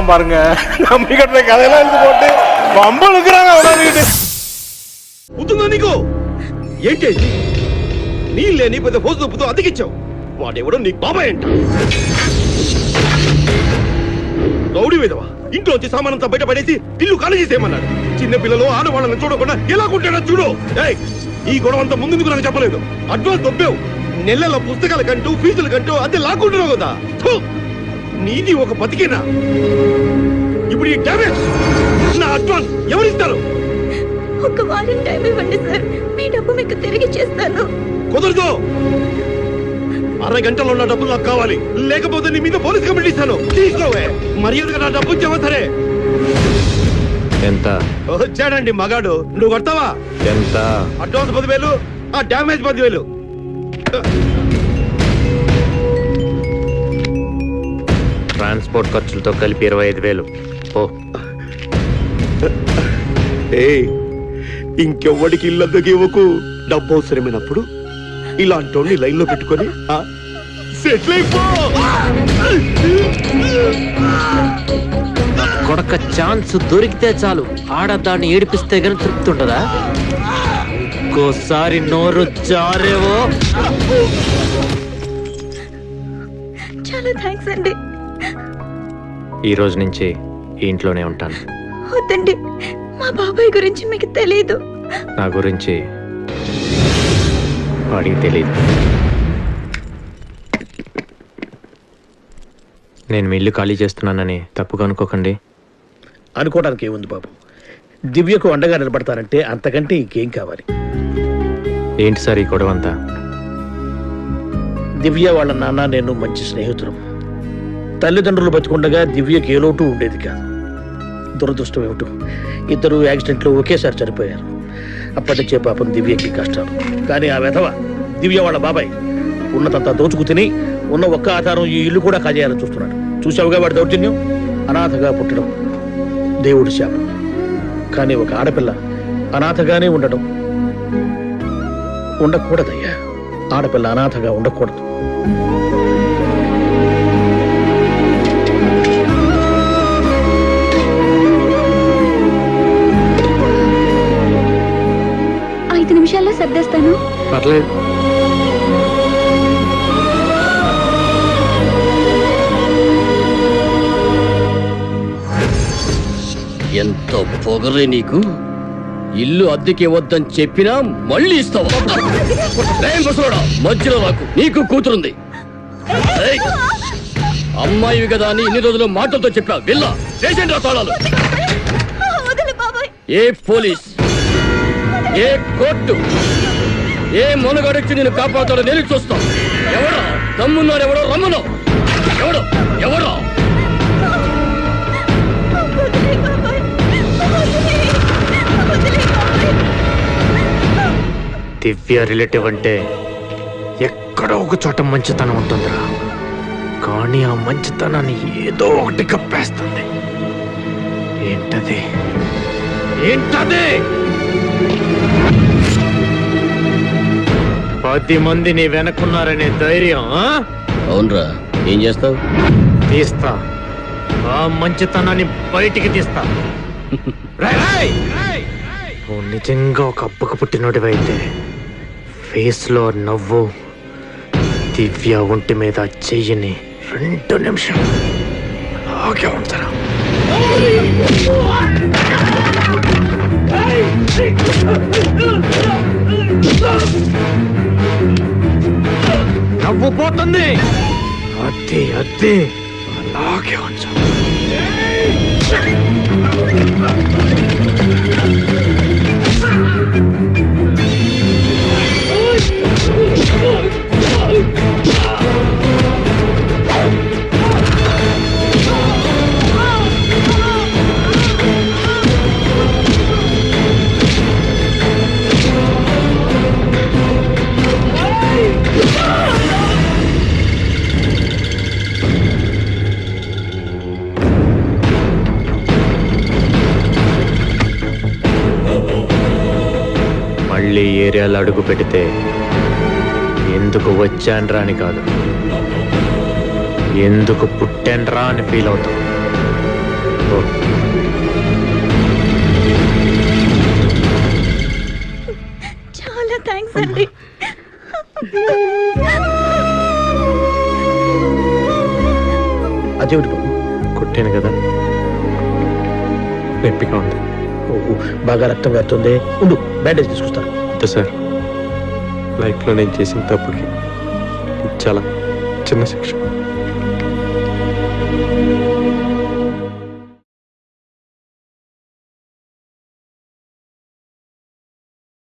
பாருங்க நம்பி கட்டுற கதையெல்லாம் எடுத்து போட்டு பம்பளுக்குறாங்க உடனே పుతుందా నీకు ఏంటి నీళ్ళే నీ పెద్ద పోసు పుతు అతికిచ్చావు వాడెవడో నీ బాబాయ్ అంట రౌడీ విధవా ఇంట్లోంచి సామానంతా బయట పడేసి ఇల్లు ఖాళీ చేసేయమన్నాడు చిన్న పిల్లలు ఆడవాళ్ళని చూడకుండా ఎలా కొంటాడో చూడు ఈ గొడవ అంతా ముందుకు నాకు చెప్పలేదు అడ్వాన్స్ దొబ్బావు నెలల పుస్తకాల కంటూ ఫీజుల కంటూ అద్దె లాక్కుంటున్నావు కదా నీది ఒక బతికేనా ఇప్పుడు ఈ డ్యామేజ్ నా అడ్వాన్స్ ఎవరిస్తారు ఒక వారం టైం ఇవ్వండి సార్ మీ డబ్బు మీకు తిరిగి చేస్తాను కుదరదు అరగంటలో నా డబ్బులు నాకు కావాలి లేకపోతే నీ మీద పోలీస్ కంప్లైంట్ ఇస్తాను తీసుకోవే మర్యాదగా నా డబ్బు ఇచ్చావా సరే ఎంత వచ్చాడండి మగాడు నువ్వు కడతావా ఎంత అడ్వాన్స్ 10,000 ఆ డ్యామేజ్ 10,000 ట్రాన్స్పోర్ట్ ఖర్చులతో కలిపి 25,000 ఓ ఇంకెవ్వడికి ఇల్లద్దకి ఇవ్వకు డబ్బు అవసరమైనప్పుడు ఇలాంటి లైన్ లో పెట్టుకొని సెటిల్ అయిపో కొడక ఛాన్స్ దొరికితే చాలు ఆడదాన్ని ఏడిపిస్తే గానీ తృప్తి ఉండదా ఇంకోసారి నోరు జారేవో చాలా థ్యాంక్స్ అండి ఈ రోజు నుంచి ఈ ఇంట్లోనే ఉంటాను వద్దండి మా బాబాయ్ గురించి మీకు తెలీదు నా గురించి వాడికి తెలీదు నేను మీ ఇల్లు ఖాళీ చేస్తున్నానని తప్పుగా అనుకోకండి అనుకోవడానికి ఏముంది బాబు దివ్యకు అండగా నిలబడతానంటే అంతకంటే ఇంకేం కావాలి ఏంటి సార్ ఈ గొడవ అంతా దివ్య వాళ్ళ నాన్న నేను మంచి స్నేహితులు తల్లిదండ్రులు బతికుండగా దివ్యకి ఏ లోటు ఉండేది కాదు దురదృష్టం ఏమిటో ఇద్దరు యాక్సిడెంట్లో ఒకేసారి చనిపోయారు అప్పటికే పాపం దివ్యకి కష్టాలు కానీ ఆ వెధవ దివ్య వాళ్ళ బాబాయ్ ఉన్నతంతా దోచుకు తిని ఉన్న ఒక్క ఆధారం ఈ ఇల్లు కూడా కాజేయాలని చూస్తున్నాడు చూసావుగా వాడి దౌర్జన్యం అనాథగా పుట్టడం దేవుడి శాపం కానీ ఒక ఆడపిల్ల అనాథగానే ఉండకూడదయ్యా ఆడపిల్ల అనాథగా ఉండకూడదు నిమిషాల్లో సర్దేస్తాను పర్లేదు ఎంత పొగరే నీకు ఇల్లు అద్దెకి వద్దని చెప్పినా మళ్ళీ ఇస్తావా మధ్యలో నాకు నీకు కూతురుంది అమ్మాయి కదా అని ఇన్ని రోజులు మాటలతో చెప్పా వెళ్ళా స్టేషన్ రా తాళాలు ఏ పోలీస్ ఏ కోర్టు ఏ మొనగడొచ్చి నేను కాపాడాలో నేను చూస్తాం ఎవడో తమ్మున్నారు ఎవడో రమ్మను ఎవడో దివ్య రిలేటివ్ అంటే ఎక్కడో ఒక చోట మంచితనం ఉంటుందిరా కానీ ఆ మంచితనాన్ని ఏదో ఒకటి కప్పేస్తుంది ఏంటది 10 మంది నీ వెనక్కున్నారనే ధైర్యం అవునరా ఏం చేస్తావు తీస్తా ఆ మంచితనాన్ని బయటికి తీస్తా నువ్వు నిజంగా ఒక అబ్బకు పుట్టినోడివైతే ఫేస్ లో నవ్వు దివ్య ఒంటి మీద చెయ్యిని 2 నిమిషం అలాగే ఉంటారా నవ్వు పోతుంది అద్దె అలాగే ఉంచు మళ్ళీ ఏరియాలో అడుగు పెడితే ఎందుకు వచ్చాన్రా అని కాదు ఎందుకు పుట్టెండ్రా అని ఫీల్ అవుతావు. ఓ. చాలా థ్యాంక్స్ అండి. అదేమిటి బాబు? కొట్టాను కదా, నొప్పిగా ఉంది. ఓ, బాగా రక్తం కారుతుంది. ఉండు, బ్యాండేజ్ తీసుకొస్తాను. వద్దు సార్, లైఫ్లో నేను చేసిన తప్పుకి ఇది చాలా చిన్న శిక్ష.